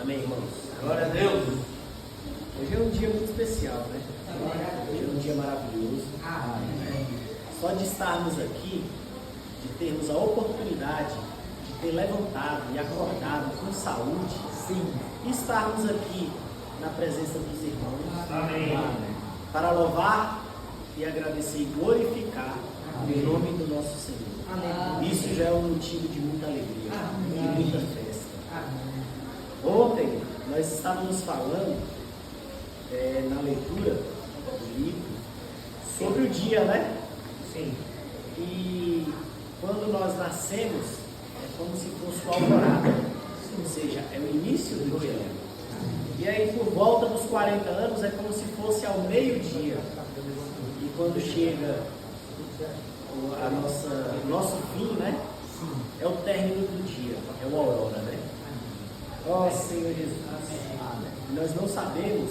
Amém, irmãos? Glória a Deus. Hoje é um dia muito especial, né? Hoje é um dia maravilhoso. Só de estarmos aqui, de termos a oportunidade de ter levantado e acordado com saúde, sim, e estarmos aqui na presença dos irmãos. Amém. Para louvar e agradecer e glorificar o nome do nosso Senhor. Amém. Isso já é um motivo de muita alegria, de muita festa. Ontem nós estávamos falando na leitura do livro sobre o dia, né? Sim. E quando nós nascemos é como se fosse o alvorada, ou seja, é o início do dia. E aí por volta dos 40 anos é como se fosse ao meio-dia. E quando chega o nosso fim, né? É o término do dia, é o aurora, né? Ó Senhor Jesus, nós não sabemos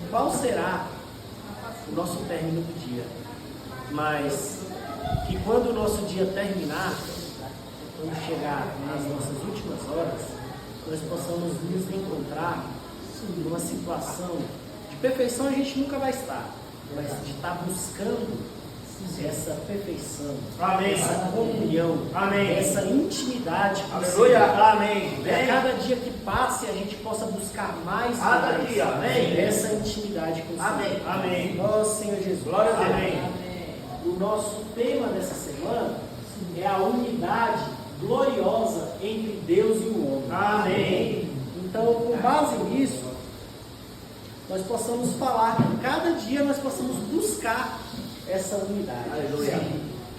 qual será o nosso término do dia, mas que quando o nosso dia terminar, quando chegar nas nossas últimas horas, nós possamos nos encontrar numa situação de perfeição. A gente nunca vai estar, mas de estar buscando essa perfeição, Amém. Essa comunhão, Amém. Essa intimidade com o Aleluia. Senhor. Amém. E a cada dia que passe a gente possa buscar mais, Cada mais dia. Amém. essa intimidade com o Amém. Senhor. Amém. Nosso Senhor Jesus. Glória a Deus. Amém. O nosso tema dessa semana é a unidade gloriosa entre Deus e o homem. Amém. Então, com base nisso, nós possamos falar que cada dia nós possamos buscar essa unidade. Aleluia.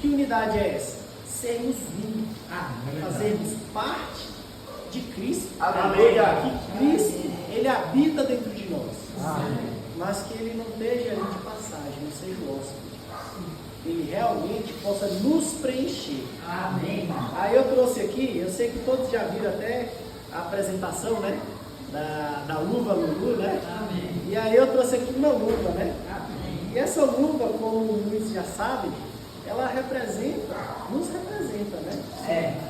Que unidade é essa? Sermos um, fazermos parte de Cristo. Aleluia. Que Cristo, Ele habita dentro de nós. Mas que Ele não esteja ali de passagem, não seja o hóspede. Ele realmente possa nos preencher. Amém. Aí eu trouxe aqui, eu sei que todos já viram até a apresentação, né? Da luva Lulu, né? Amém. E aí eu trouxe aqui uma luva, né? E essa luva, como muitos já sabem, ela nos representa, né?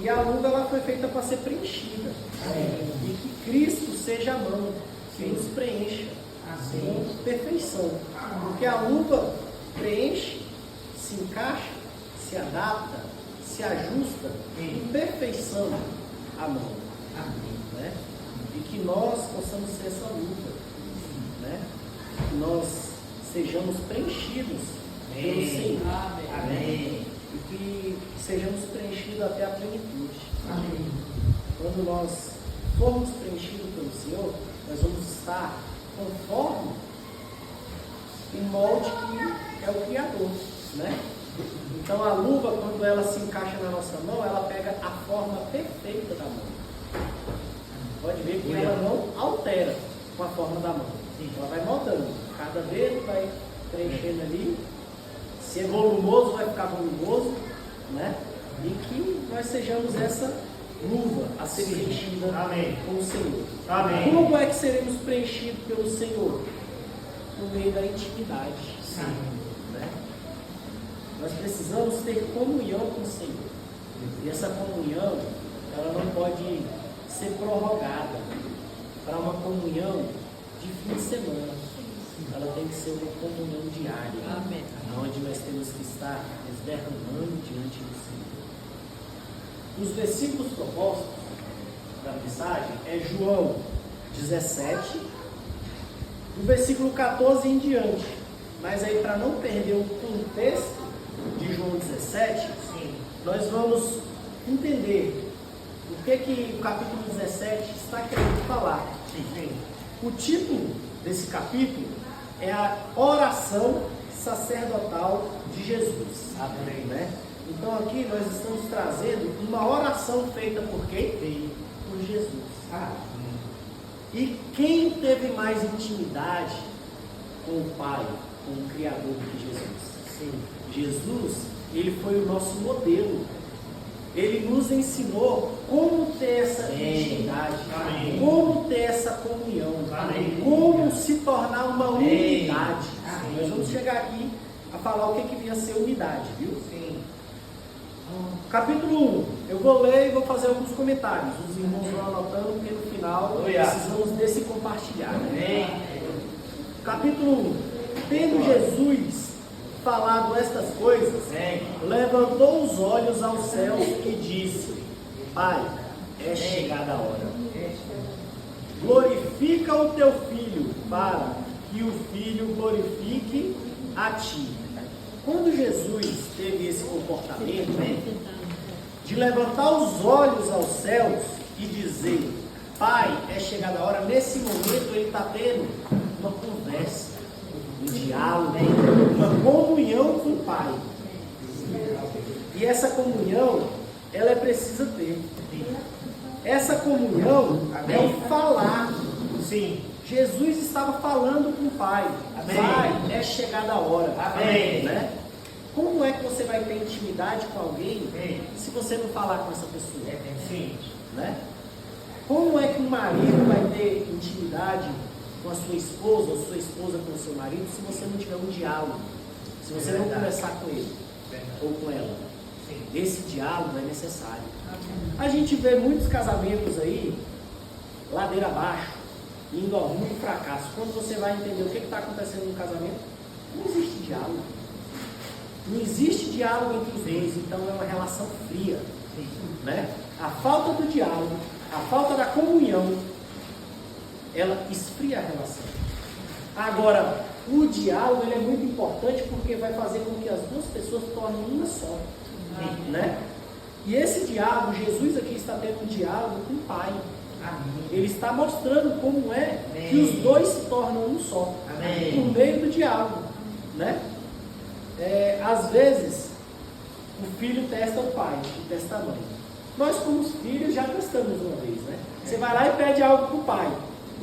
E a luva ela foi feita para ser preenchida. E que Cristo seja a mão que nos preencha com perfeição. Porque a luva preenche, se encaixa, se adapta, se ajusta em perfeição à mão. Né? E que nós possamos ser essa luva, né? Que nós sejamos preenchidos pelo Senhor. Amém. E que sejamos preenchidos até a plenitude. Amém. Quando nós formos preenchidos pelo Senhor, nós vamos estar conforme o molde que é o Criador, né? Então a luva, quando ela se encaixa na nossa mão, ela pega a forma perfeita da mão. Pode ver que ela não altera com a forma da mão. Ela vai moldando. Cada dedo vai preenchendo ali. Se é volumoso, vai ficar volumoso, né? E que nós sejamos essa luva a ser preenchida com o Senhor. Amém. Como é que seremos preenchidos pelo Senhor? No meio da intimidade. Né? Nós precisamos ter comunhão com o Senhor. E essa comunhão, ela não pode ser prorrogada para uma comunhão de fim de semana. Ela tem que ser uma comunhão diária. Amém. Onde nós temos que estar nos derramando diante do Senhor. Os versículos propostos da mensagem é João 17, do versículo 14 em diante. Mas aí, para não perder o contexto de João 17, nós vamos entender o que o capítulo 17 está querendo falar. O título desse capítulo é a oração sacerdotal de Jesus. Amém, né? Então aqui nós estamos trazendo uma oração feita por quem? Por Jesus. E quem teve mais intimidade com o Pai, com o Criador de Jesus? Jesus, ele foi o nosso modelo. Ele nos ensinou como ter essa intimidade, como ter essa comunhão, como se tornar uma unidade. Nós vamos chegar aqui a falar o que vinha a ser unidade, viu? Capítulo 1, eu vou ler e vou fazer alguns comentários. Os irmãos vão anotando, porque no final final, Aleluia. precisamos desse compartilhar. Né? Amém. Capítulo 1. Tendo Jesus falado estas coisas, Amém. levantou os olhos aos céus e disse: Pai, é chegada a hora. Glorifica o teu Filho, para que o Filho glorifique a ti. Quando Jesus teve esse comportamento de levantar os olhos aos céus e dizer: Pai, é chegada a hora, nesse momento ele está tendo uma conversa, um diálogo, uma comunhão com o Pai. E essa comunhão, ela é precisa ter. Essa comunhão é o falar. Sim. Jesus estava falando com o Pai. Amém. Pai, é chegada a hora. Amém. Né? Como é que você vai ter intimidade com alguém Amém. se você não falar com essa pessoa? Sim. Né? Como é que um marido vai ter intimidade com a sua esposa ou sua esposa com o seu marido se você não tiver um diálogo? Se você não conversar com ele ou com ela? Sim. Esse diálogo é necessário. A gente vê muitos casamentos aí, ladeira abaixo, indo ao muito fracasso. Quando você vai entender o que está acontecendo no casamento, não existe diálogo. Não existe diálogo entre os dois, então é uma relação fria. Né? A falta do diálogo, a falta da comunhão, ela esfria a relação. Agora, o diálogo ele é muito importante porque vai fazer com que as duas pessoas tornem uma só. Né? E esse diálogo, Jesus aqui está tendo um diálogo com o Pai. Ele está mostrando como é que os dois se tornam um só. Amém. Por meio do diálogo. Né? Às vezes, o filho testa o pai e testa a mãe. Nós, como filhos, já testamos uma vez. Né? Você vai lá e pede algo para o pai.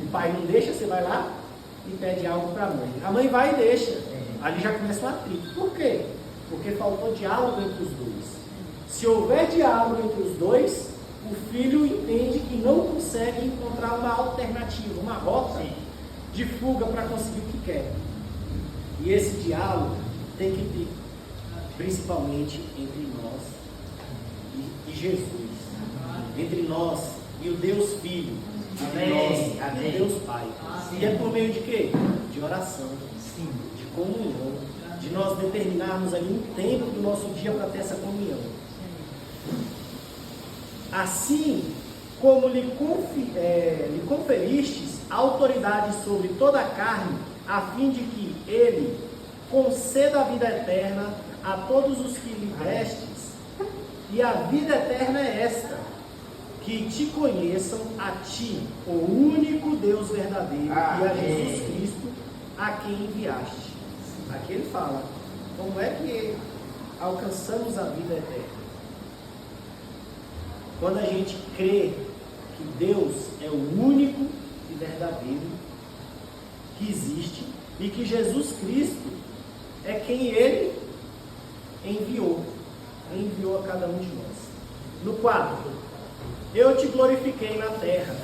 O pai não deixa, você vai lá e pede algo para a mãe. A mãe vai e deixa. Ali já começa um atrito. Por quê? Porque faltou diálogo entre os dois. Se houver diálogo entre os dois, o filho entende que não consegue encontrar uma alternativa, uma rota de fuga para conseguir o que quer. E esse diálogo tem que ter, principalmente entre nós e Jesus. Entre nós e o Deus Filho. Entre nós e o Deus Pai. E é por meio de quê? De oração, de comunhão, de nós determinarmos ali um tempo do nosso dia para ter essa comunhão. Assim como lhe conferistes autoridade sobre toda a carne, a fim de que ele conceda a vida eterna a todos os que lhe destes, e a vida eterna é esta, que te conheçam a ti, o único Deus verdadeiro, e a Jesus Cristo, a quem enviaste. Aqui ele fala, como é que alcançamos a vida eterna? Quando a gente crê que Deus é o único e verdadeiro que existe e que Jesus Cristo é quem Ele enviou a cada um de nós. No 4, eu te glorifiquei na terra,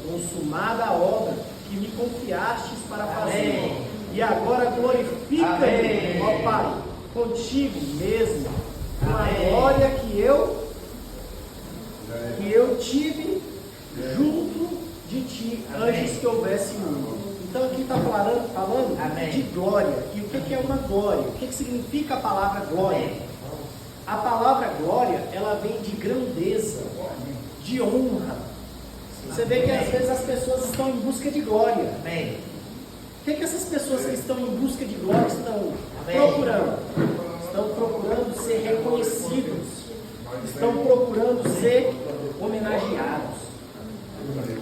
consumada a obra que me confiastes para fazer. E agora glorifica-me, ó Pai, contigo mesmo, com a glória que eu tive junto de ti antes que houvesse mundo. Então aqui está falando de glória. E o que é uma glória? O que significa a palavra glória? A palavra glória, ela vem de grandeza, de honra. Você vê que às vezes as pessoas estão em busca de glória. O que essas pessoas que estão em busca de glória estão procurando? Estão procurando ser reconhecidos. Estão procurando ser homenageados.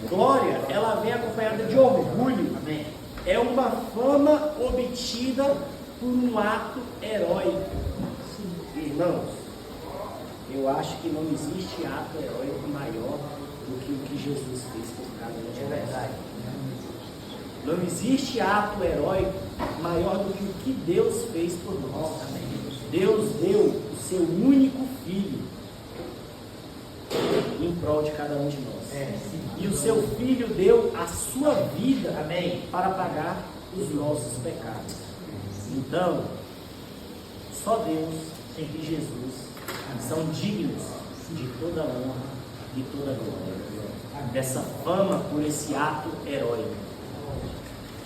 Glória, ela vem acompanhada de orgulho. É uma fama obtida por um ato heróico. Irmãos, eu acho que não existe ato heróico maior do que o que Jesus fez por cada um de nós. É verdade. Não existe ato heróico maior do que o que Deus fez por nós. Deus deu o seu único filho em prol de cada um de nós. E o seu filho deu a sua vida para pagar os nossos pecados. Então, só Deus e Jesus são dignos de toda honra, e toda a glória. Dessa fama por esse ato heróico.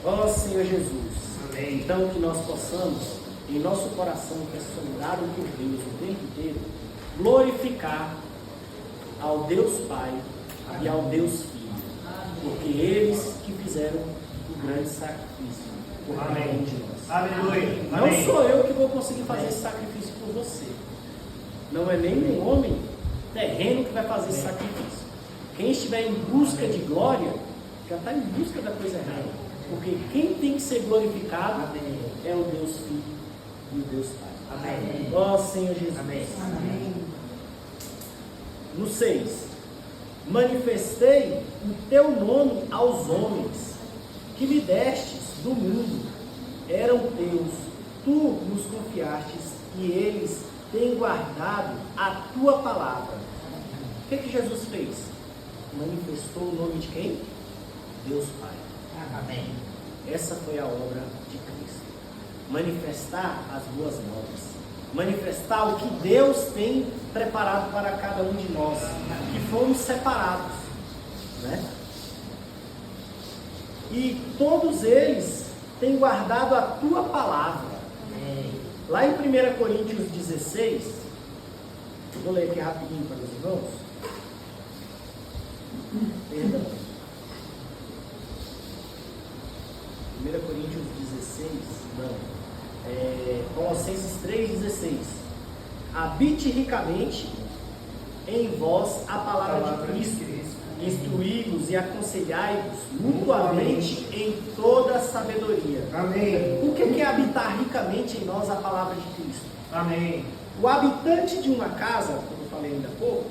Ó Senhor Jesus, então que nós possamos, em nosso coração, que é sondado por Deus o tempo inteiro, glorificar ao Deus Pai e ao Deus Filho, porque eles que fizeram o grande sacrifício por cada um de nós. Aleluia. Não sou eu que vou conseguir fazer esse sacrifício por você. Não é nem um homem terreno que vai fazer esse sacrifício. Quem estiver em busca de glória, já está em busca da coisa errada. Porque quem tem que ser glorificado é o Deus Filho e o Deus Pai. Amém. Ó Senhor Jesus. Amém. No 6. Manifestei o teu nome aos homens, que me destes do mundo. Eram teus, tu nos confiastes, e eles têm guardado a tua palavra. O que Jesus fez? Manifestou o nome de quem? Deus Pai. Amém. Essa foi a obra de Cristo. Manifestar as boas novas. Manifestar o que Deus tem preparado para cada um de nós, que fomos separados, né? E todos eles têm guardado a tua palavra. Amém. Lá em 1 Coríntios 16, vou ler aqui rapidinho para os irmãos. Perdão. 1 Coríntios 16, não. Colossenses 3,16. Habite ricamente em vós a palavra de Cristo, instruí-vos e aconselhai-vos mutuamente em toda a sabedoria. Amém. O que é habitar ricamente em nós a palavra de Cristo? Amém. O habitante de uma casa, como eu falei ainda há pouco,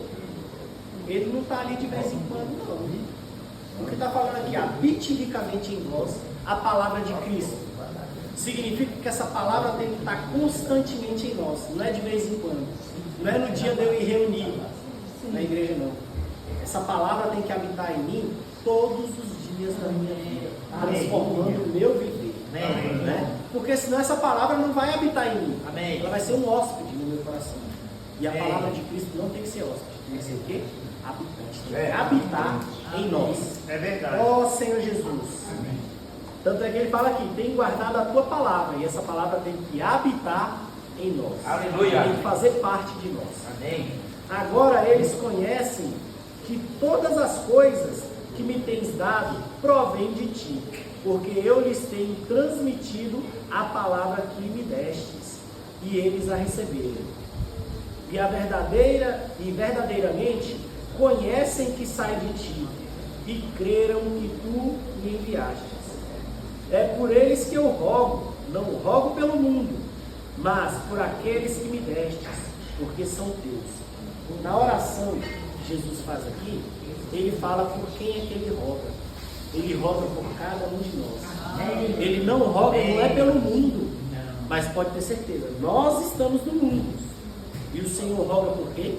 ele não está ali de vez em quando, não. O que está falando aqui, habite ricamente em vós a palavra de Cristo. Significa que essa palavra tem que estar constantemente em nós, não é de vez em quando. Não é no dia de eu ir reunir na igreja, não. Essa palavra tem que habitar em mim todos os dias da minha vida, transformando o meu viver. Né? Porque senão essa palavra não vai habitar em mim. Ela vai ser um hóspede no meu coração. E a palavra de Cristo não tem que ser hóspede, tem que ser o quê? Habitante. Tem que habitar em nós. É verdade. Ó Senhor Jesus. Tanto é que ele fala aqui, tem guardado a tua palavra, e essa palavra tem que habitar em nós. Aleluia. Tem que fazer parte de nós. Amém. Agora eles conhecem que todas as coisas que me tens dado provêm de ti, porque eu lhes tenho transmitido a palavra que me destes, e eles a receberam. E verdadeiramente conhecem que sai de ti, e creram que tu me enviaste. É por eles que eu rogo, não rogo pelo mundo, mas por aqueles que me destes, porque são teus. Na oração que Jesus faz aqui, ele fala por quem é que ele roga. Ele roga por cada um de nós. Ele não roga, não é pelo mundo, mas pode ter certeza, nós estamos no mundo. E o Senhor roga por quê?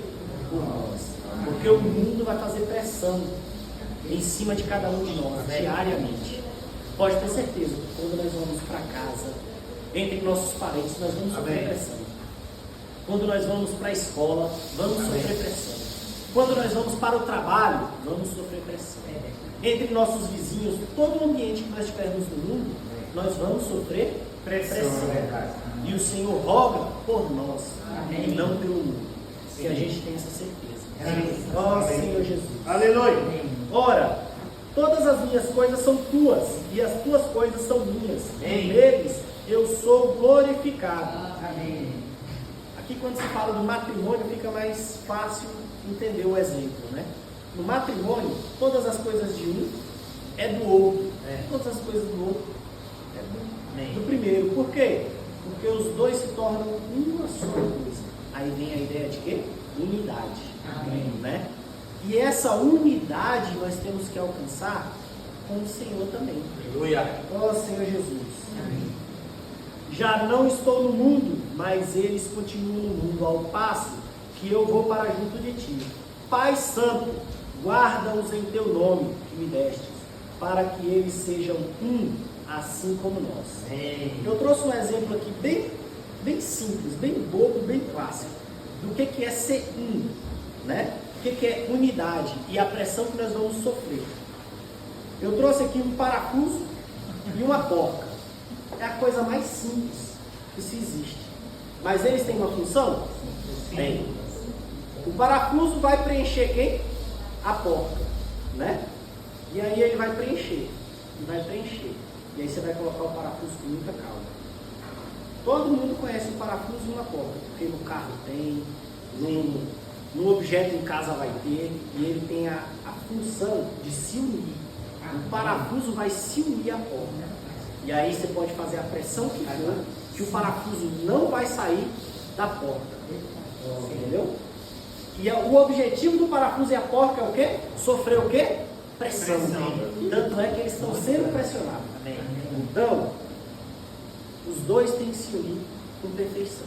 Por nós. Porque o mundo vai fazer pressão em cima de cada um de nós, diariamente. Pode ter certeza que quando nós vamos para casa, entre nossos parentes, nós vamos sofrer pressão. Quando nós vamos para a escola, vamos sofrer pressão. Quando nós vamos para o trabalho, vamos sofrer pressão. Entre nossos vizinhos, todo o ambiente que nós tivermos no mundo, nós vamos sofrer pressão. E o Senhor roga por nós, e não pelo mundo. Que a gente tenha essa certeza. Ó Senhor Jesus. Aleluia. Ora, todas as minhas coisas são tuas, e as tuas coisas são minhas. E neles eu sou glorificado. Amém. Aqui quando se fala do matrimônio fica mais fácil entender o exemplo, né? No matrimônio, todas as coisas de um é do outro. Todas as coisas do outro é do primeiro. Por quê? Porque os dois se tornam uma só coisa. Aí vem a ideia de quê? Unidade. Né? E essa unidade nós temos que alcançar com o Senhor também. Aleluia. Ó Senhor Jesus. Amém. Já não estou no mundo, mas eles continuam no mundo, ao passo que eu vou para junto de ti. Pai Santo, guarda-os em teu nome que me destes, para que eles sejam um, assim como nós. Amém. Eu trouxe um exemplo aqui bem simples, bem bobo, bem clássico, do que é ser um, né? que é unidade e a pressão que nós vamos sofrer. Eu trouxe aqui um parafuso e uma porca. É a coisa mais simples que se existe. Mas eles têm uma função? Tem. O parafuso vai preencher quem? A porca, né? E aí ele vai preencher. E vai preencher. E aí você vai colocar o parafuso com muita calma. Todo mundo conhece o parafuso e uma porca, porque no carro tem, no objeto em casa vai ter, e ele tem a função de se unir. O parafuso vai se unir à porca. E aí você pode fazer a pressão que for, que o parafuso não vai sair da porca. Entendeu? E o objetivo do parafuso e a porca é o quê? Sofrer o quê? Pressão. Tanto é que eles estão sendo pressionados. Então, os dois têm que se unir com perfeição.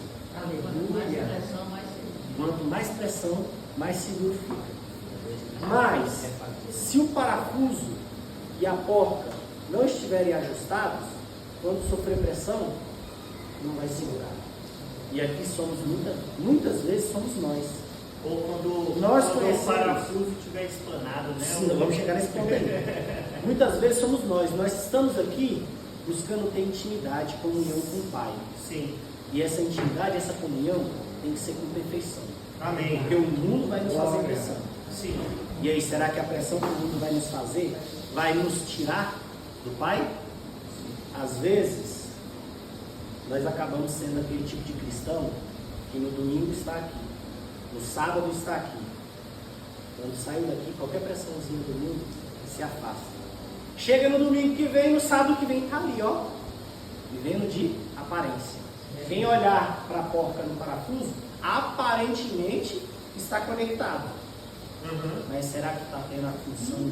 Quanto mais pressão, mais seguro fica. Mas, se o parafuso e a porca não estiverem ajustados, quando sofrer pressão, não vai segurar. E aqui somos muitas vezes somos nós. Ou quando conhecemos o parafuso estiver explanado, né? Sim, vamos chegar nesse ponto aí. Muitas vezes somos nós. Nós estamos aqui buscando ter intimidade, comunhão com o Pai. Sim. E essa intimidade, essa comunhão tem que ser com perfeição. Amém. Porque o mundo vai nos fazer pressão. Sim. E aí, será que a pressão que o mundo vai nos fazer vai nos tirar do Pai? Às vezes, nós acabamos sendo aquele tipo de cristão que no domingo está aqui, no sábado está aqui. Quando saiu daqui, qualquer pressãozinha do mundo se afasta. Chega no domingo que vem, no sábado que vem está ali, ó, vivendo de aparência. Quem olhar para a porca no parafuso, aparentemente está conectado. Mas será que está tendo a função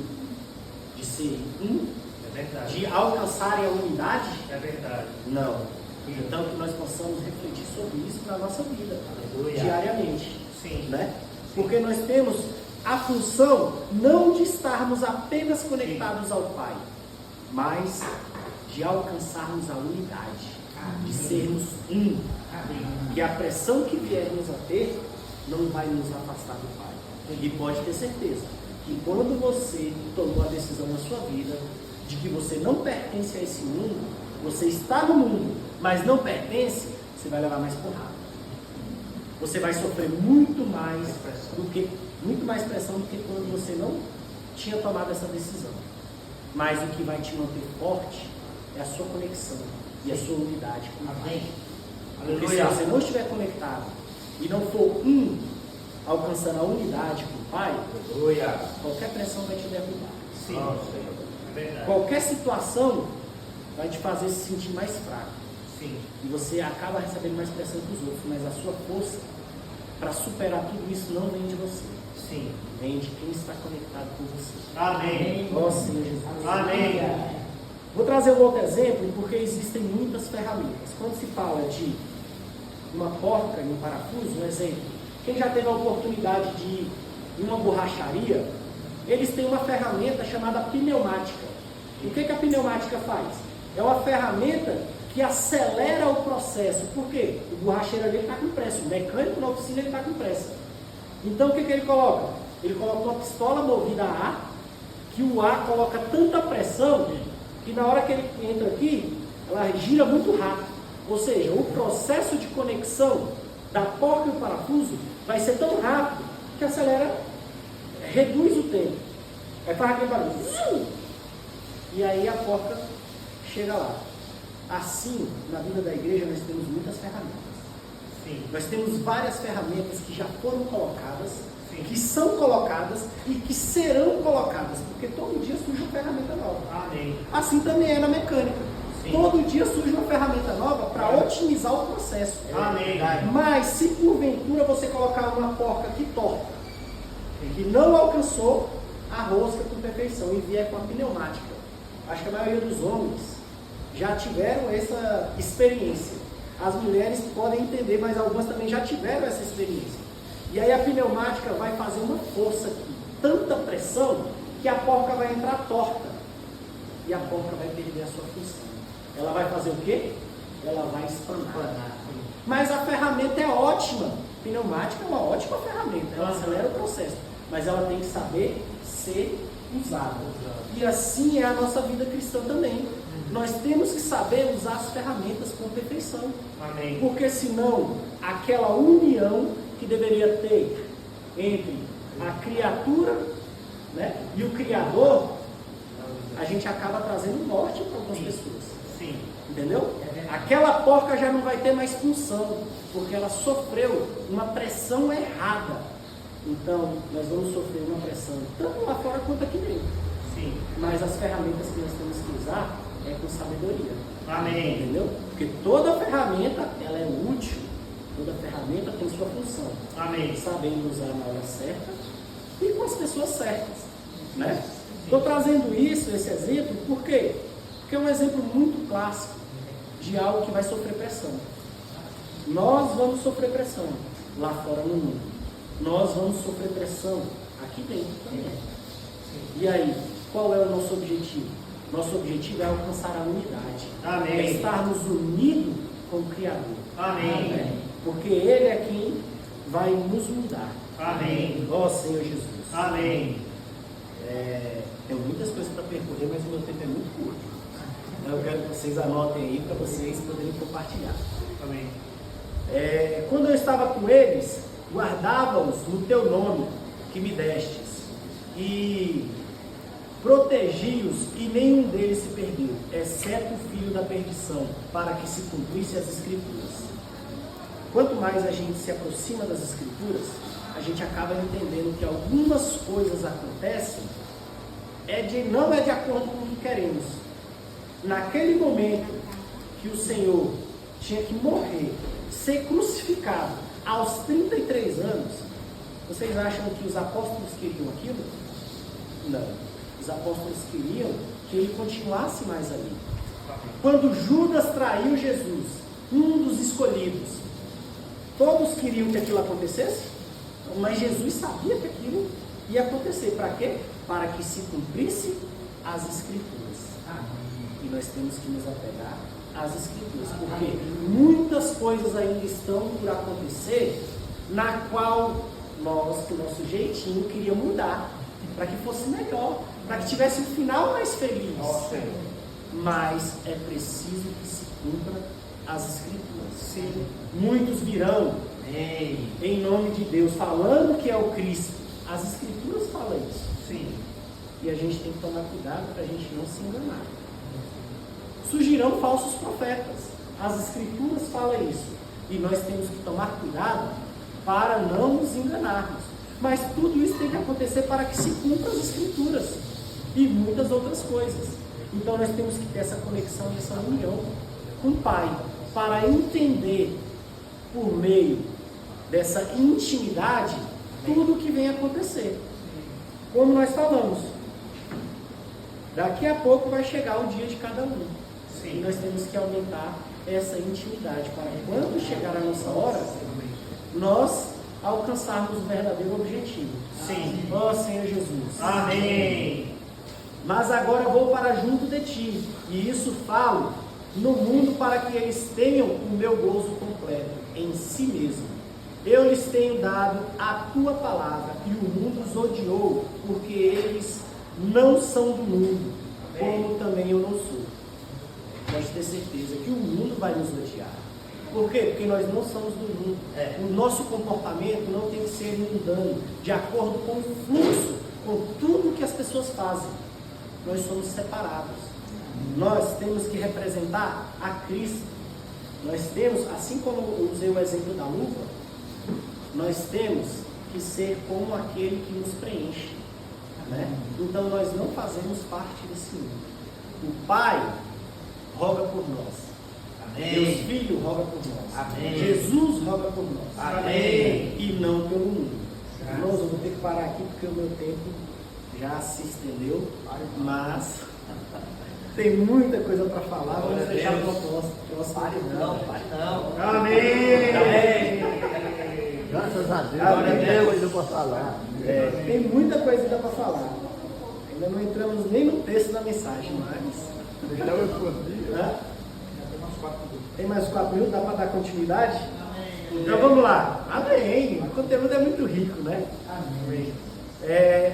de ser um? É verdade. De alcançarem a unidade? É verdade. Não. Então que nós possamos refletir sobre isso na nossa vida, Aleluia. diariamente. Sim. Né? Porque nós temos a função não de estarmos apenas conectados ao Pai, mas de alcançarmos a unidade, de sermos um. E a pressão que viermos a ter não vai nos afastar do Pai. E pode ter certeza que quando você tomou a decisão na sua vida de que você não pertence a esse mundo, você está no mundo, mas não pertence, você vai levar mais porrada. Você vai sofrer muito mais pressão do que quando você não tinha tomado essa decisão. Mas o que vai te manter forte é a sua conexão e a sua unidade com o Pai. Porque se você não estiver conectado e não for um, alcançando a unidade com o Pai, qualquer pressão vai te derrubar. Sim. É verdade. Qualquer situação vai te fazer se sentir mais fraco. Sim. E você acaba recebendo mais pressão que os outros, mas a sua força para superar tudo isso não vem de você. Sim. Vem de quem está conectado com você. Amém. Nossa, Senhor Jesus. Amém. Vou trazer um outro exemplo, porque existem muitas ferramentas. Quando se fala de uma porca e um parafuso, um exemplo. Quem já teve a oportunidade de ir em uma borracharia, eles têm uma ferramenta chamada pneumática. E o que a pneumática faz? É uma ferramenta que acelera o processo. Por quê? O borracheiro ali está com pressa, o mecânico na oficina ele está com pressa. Então o que ele coloca? Ele coloca uma pistola movida a ar, que o ar coloca tanta pressão que na hora que ele entra aqui, ela gira muito rápido. Ou seja, o processo de conexão da porca e o parafuso vai ser tão rápido que acelera, reduz o tempo. Aí faz aquele barulho. E aí a porca chega lá. Assim, na vida da igreja, nós temos muitas ferramentas. Sim. Nós temos várias ferramentas que já foram colocadas, Sim. que são colocadas e que serão colocadas, porque todo dia surge uma ferramenta nova. Amém. Assim também é na mecânica. Sim. Todo dia surge uma ferramenta nova para otimizar o processo. Amém. Mas se porventura você colocar uma porca aqui torta, que não alcançou a rosca com perfeição e vier com a pneumática, acho que a maioria dos homens já tiveram essa experiência. As mulheres podem entender, mas algumas também já tiveram essa experiência. E aí a pneumática vai fazer uma força aqui, tanta pressão, que a porca vai entrar torta. E a porca vai perder a sua função. Ela vai fazer o quê? Ela vai espanar. Mas a ferramenta é ótima. Pneumática é uma ótima ferramenta. Ela acelera o processo. mas ela tem que saber ser usada. E assim é a nossa vida cristã também. Nós temos que saber usar as ferramentas com perfeição. Amém. Porque senão, aquela união que deveria ter entre a criatura, né, e o Criador, a gente acaba trazendo morte para algumas pessoas. Sim. Entendeu? Aquela porca já não vai ter mais função, porque ela sofreu uma pressão errada. Então, nós vamos sofrer uma pressão tanto lá fora quanto aqui dentro. Sim. Mas as ferramentas que nós temos que usar é com sabedoria. Amém. Entendeu? Porque toda ferramenta, ela é útil. Toda ferramenta tem sua função. Amém. Sabendo usar na hora certa e com as pessoas certas. Né? Estou trazendo esse exemplo, por quê? Porque é um exemplo muito clássico de algo que vai sofrer pressão. Nós vamos sofrer pressão lá fora no mundo. Nós vamos sofrer pressão aqui dentro também. E aí, qual é o nosso objetivo? Nosso objetivo é alcançar a unidade. Amém. É estarmos unidos com o Criador. Amém. Né? Porque Ele é quem vai nos mudar. Amém. Ó Senhor Jesus. Amém. Tem muitas coisas para percorrer, mas o meu tempo é muito curto. Eu quero que vocês anotem aí para vocês poderem compartilhar. Amém. Quando eu estava com eles, guardava-os no teu nome que me destes, e protegi-os, e nenhum deles se perdeu, exceto o filho da perdição, para que se cumprisse as Escrituras. Quanto mais a gente se aproxima das Escrituras, a gente acaba entendendo que algumas coisas acontecem, não é de acordo com o que queremos. Naquele momento que o Senhor tinha que morrer, ser crucificado aos 33 anos, vocês acham que os apóstolos queriam aquilo? Não. Os apóstolos queriam que ele continuasse mais ali. Quando Judas traiu Jesus, um dos escolhidos, todos queriam que aquilo acontecesse, mas Jesus sabia que aquilo ia acontecer. Para quê? Para que se cumprisse as Escrituras. E nós temos que nos apegar às Escrituras, porque muitas coisas ainda estão por acontecer, na qual nós, com o nosso jeitinho, queríamos mudar, para que fosse melhor, para que tivesse um final mais feliz. Mas é preciso que se cumpra as Escrituras. Sim. Muitos virão em nome de Deus, falando que é o Cristo. As Escrituras falam isso. Sim. E a gente tem que tomar cuidado para a gente não se enganar. Surgirão falsos profetas. As Escrituras falam isso. E nós temos que tomar cuidado para não nos enganarmos. Mas tudo isso tem que acontecer para que se cumpra as Escrituras. E muitas outras coisas. Então nós temos que ter essa conexão e essa união com o Pai. Para entender, por meio dessa intimidade, tudo o que vem acontecer. Como nós falamos, daqui a pouco vai chegar o dia de cada um. Sim. E nós temos que aumentar essa intimidade para quando chegar a nossa hora, nós alcançarmos o verdadeiro objetivo. Sim. Ó Senhor Jesus. Amém. Mas agora vou para junto de ti, e isso falo no mundo para que eles tenham o meu gozo completo em si mesmo. Eu lhes tenho dado a tua palavra, e o mundo os odiou, porque eles não são do mundo, como também eu não sou. Pode ter certeza que o mundo vai nos odiar. Por quê? Porque nós não somos do mundo. O nosso comportamento não tem que ser mundano, de acordo com o fluxo, com tudo que as pessoas fazem. Nós somos separados. Nós temos que representar a Cristo. Nós temos, assim como eu usei o exemplo da luva, nós temos que ser como aquele que nos preenche. Né? Então nós não fazemos parte desse mundo. O Pai roga por nós. Amém. Deus Filho roga por nós. Amém. Jesus roga por nós. Amém. E não pelo mundo. Irmãos, eu vou ter que parar aqui porque o meu tempo já se estendeu, mas tem muita coisa para falar. Vamos deixar para o próximo. Pare não. Amém. Graças a Deus, Amém. tem coisa para falar. Tem muita coisa ainda para falar. Ainda não entramos nem no texto da mensagem, mas... Já respondi. Hã? Tem mais 4 minutos? Dá para dar continuidade? Então vamos lá. Amém. O conteúdo é muito rico, né? Amém.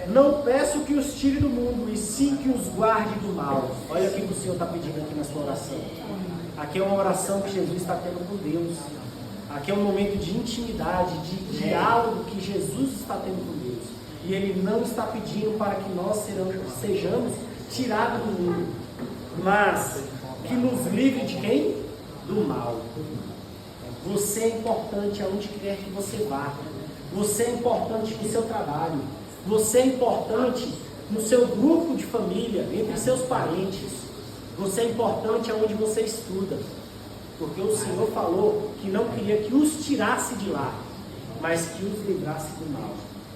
Não peço que os tire do mundo, e sim que os guarde do mal. Olha o que o Senhor está pedindo aqui na sua oração. Aqui é uma oração que Jesus está tendo com Deus. Aqui é um momento de intimidade, de diálogo que Jesus está tendo com Deus. E Ele não está pedindo para que nós sejamos tirados do mundo, mas que nos livre de quem? Do mal. Você é importante aonde quer que você vá. Você é importante no seu trabalho. Você é importante no seu grupo de família, entre seus parentes. Você é importante aonde você estuda. Porque o Senhor falou que não queria que os tirasse de lá, mas que os livrasse do mal.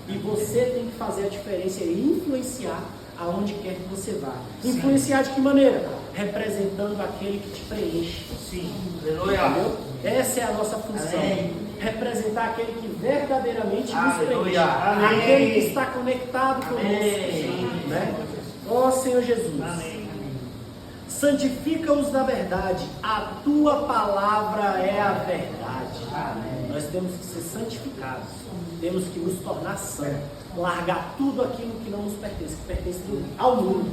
E você tem que fazer a diferença e influenciar aonde quer que você vá. Influenciar de que maneira? Representando aquele que te preenche. Sim. Entendeu? Essa é a nossa função. Amém. Representar aquele que verdadeiramente nos preenche. Aleluia. Amém. Aquele que está conectado conosco. Amém. Né? Ó Senhor Jesus. Amém. Santifica-os na verdade. A tua palavra é a verdade. Amém. Nós temos que ser santificados. Temos que nos tornar santos. Largar tudo aquilo que não nos pertence, que pertence ao mundo,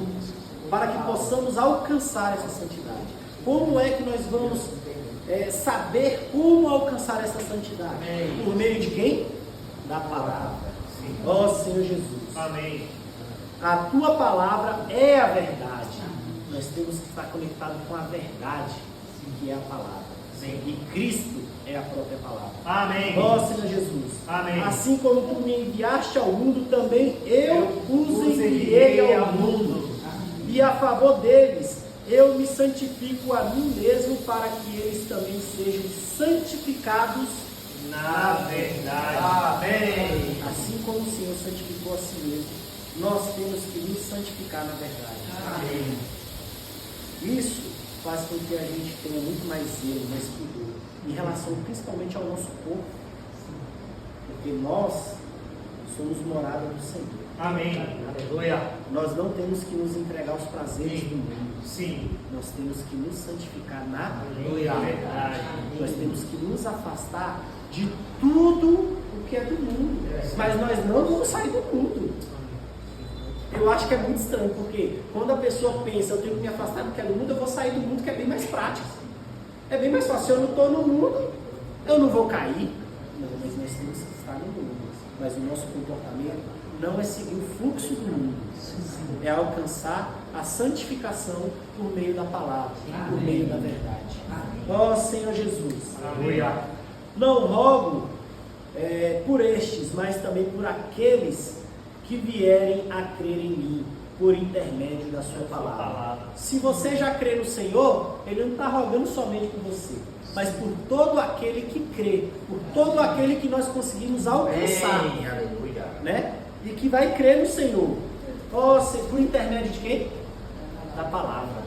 para que possamos alcançar essa santidade. Como é que nós vamos saber como alcançar essa santidade? Amém. Por meio de quem? Da palavra. Ó Senhor Jesus. Amém. A tua palavra é a verdade. Nós temos que estar conectados com a verdade, que é a palavra. E Cristo é a própria palavra. Amém. Ó Senhor Jesus. Amém. Assim como tu me enviaste ao mundo, também eu os enviei ao mundo. E a favor deles, eu me santifico a mim mesmo, para que eles também sejam santificados Na verdade. Amém. assim como o Senhor santificou a si mesmo. Nós temos que nos santificar na verdade. Amém. Isso faz com que a gente tenha muito mais zelo, mais pudor, em relação principalmente ao nosso corpo, porque nós somos morada do Senhor. Amém. Aleluia. Nós não temos que nos entregar aos prazeres do mundo. Sim. Nós temos que nos santificar na Aleluia. Verdade. Nós temos que nos afastar de tudo o que é do mundo. Mas nós não vamos sair do mundo. Eu acho que é muito estranho, porque quando a pessoa pensa, eu tenho que me afastar do que é do mundo, eu vou sair do mundo, que é bem mais prático. É bem mais fácil. Se eu não estou no mundo, eu não vou cair. Não, mas nós temos que estar no mundo. Mas o nosso comportamento não é seguir o fluxo do mundo. É alcançar a santificação por meio da palavra, por meio da verdade. Ó Senhor Jesus. Aleluia. Não rogo por estes, mas também por aqueles que vierem a crer em mim, por intermédio da sua palavra. Se você já crê no Senhor, Ele não está rogando somente por você, mas por todo aquele que crê, por todo aquele que nós conseguimos alcançar. Amém. Aleluia. Né? E que vai crer no Senhor. Por intermédio de quem? Da palavra.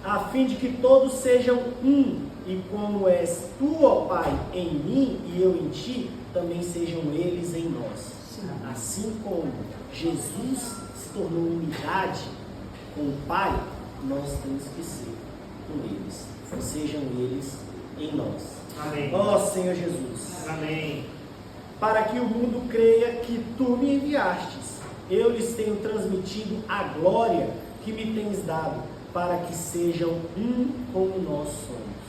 A fim de que todos sejam um, e como és tu, ó Pai, em mim e eu em ti, também sejam eles em nós. Assim como Jesus se tornou unidade com o Pai, nós temos que ser com eles. Sejam eles em nós. Amém. Ó Senhor Jesus. Amém. Para que o mundo creia que tu me enviastes, eu lhes tenho transmitido a glória que me tens dado, para que sejam um como nós somos.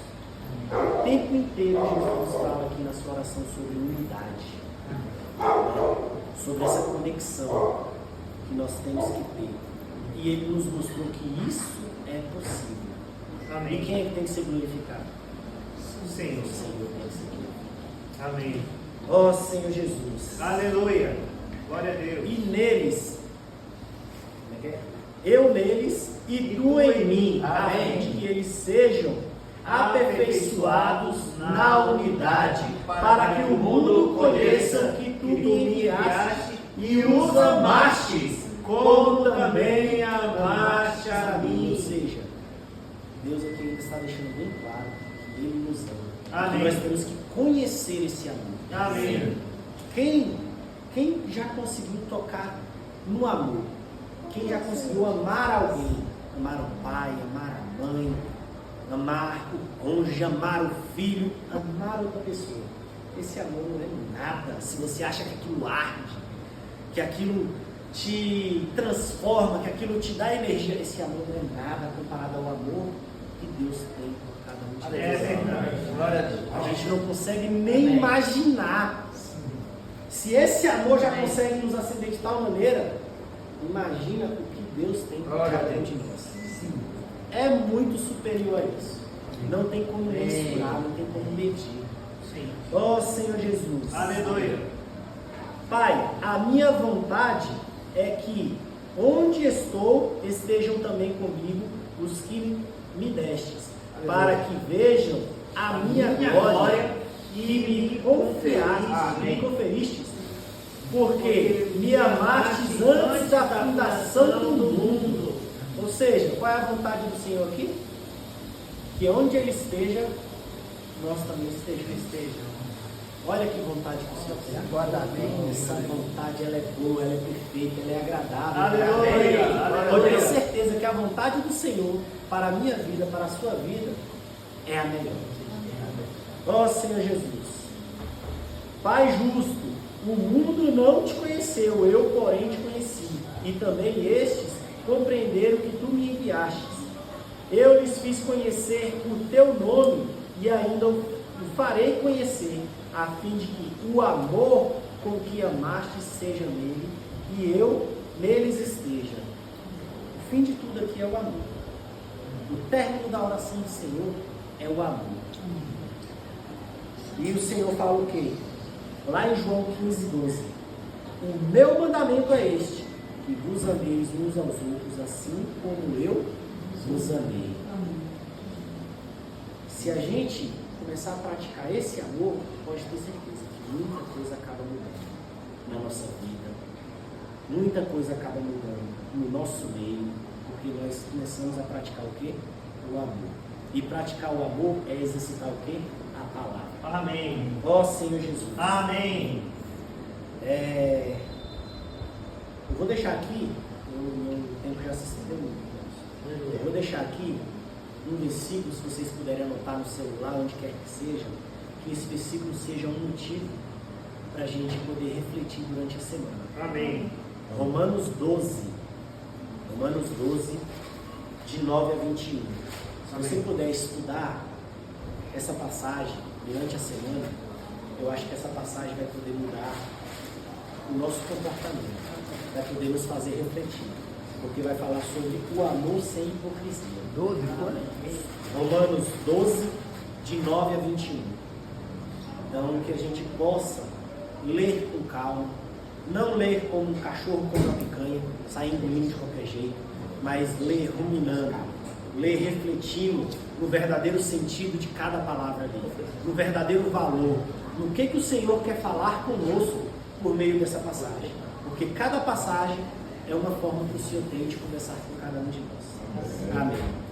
O tempo inteiro Jesus fala aqui na sua oração sobre unidade, sobre essa conexão que nós temos que ter. E Ele nos mostrou que isso é possível. Amém. E quem é que tem que ser glorificado? O Senhor. O Senhor tem que ser glorificado. Amém. Ó Senhor Jesus. Aleluia. Glória a Deus. E neles, como é que é? Eu neles e tu em mim, a fim de que eles sejam aperfeiçoados na unidade, para que o mundo conheça que tu me enviaste e os amaste, como também amaste a mim. Ou seja, Deus aqui ainda está deixando bem claro que Ele nos ama. Amém. E nós temos que conhecer esse amor. Amém. Quem já conseguiu tocar no amor? Quem já conseguiu amar alguém? Amar o pai, amar a mãe, amar o cônjuge, amar o filho, amar outra pessoa. Esse amor não é nada. Se você acha que aquilo arde, que aquilo te transforma, que aquilo te dá energia. Esse amor não é nada comparado ao amor que Deus tem por cada um de nós. É verdade. Glória a Deus. A gente não consegue nem imaginar. Se esse amor já consegue nos acender de tal maneira, imagina o que Deus tem por cada um de nós. É muito superior a isso. Não tem como mensurar, não tem como medir. Sim. Ó Senhor Jesus. Aleluia. Pai, a minha vontade é que onde estou estejam também comigo os que me destes, para que vejam a minha glória e me conferistes, porque me amastes antes da fundação do mundo. Ou seja, qual é a vontade do Senhor aqui? Que onde Ele esteja, nós também estejamos. Olha que vontade que o Senhor tem. Essa vontade, ela é boa, ela é perfeita, ela é agradável. Aleluia. Eu tenho certeza que a vontade do Senhor para a minha vida, para a sua vida, é a melhor. Ó Senhor Jesus, Pai justo, o mundo não te conheceu, eu porém te conheci, e também estes compreenderam que tu me enviastes. Eu lhes fiz conhecer o teu nome e ainda o farei conhecer, a fim de que o amor com que amaste seja nele e eu neles esteja. O fim de tudo aqui é o amor. O término da oração do Senhor é o amor. E o Senhor fala o quê? Lá em João 15:12. O meu mandamento é este, que vos ameis uns aos outros, assim como eu vos amei. Se a gente começar a praticar esse amor, pode ter certeza que muita coisa acaba mudando na nossa vida. Muita coisa acaba mudando no nosso meio, porque nós começamos a praticar o quê? O amor. E praticar o amor é exercitar o quê? A palavra. Amém. Ó Senhor Jesus. Amém. Eu vou deixar aqui, o tempo já se estendeu muito. Eu vou deixar aqui um versículo, se vocês puderem anotar no celular, onde quer que seja, que esse versículo seja um motivo para a gente poder refletir durante a semana. Amém. Romanos 12, de 9 a 21. Se você puder estudar essa passagem durante a semana, eu acho que essa passagem vai poder mudar o nosso comportamento, vai poder nos fazer refletir, porque vai falar sobre o amor sem hipocrisia. 12, Romanos 12, de 9 a 21. Então, que a gente possa ler com calma, não ler como um cachorro com uma picanha, sair engolindo de qualquer jeito, mas ler ruminando, ler refletindo no verdadeiro sentido de cada palavra ali, no verdadeiro valor, no que o Senhor quer falar conosco por meio dessa passagem. Porque cada passagem é uma forma que o Senhor tem de conversar com cada um de nós. Amém.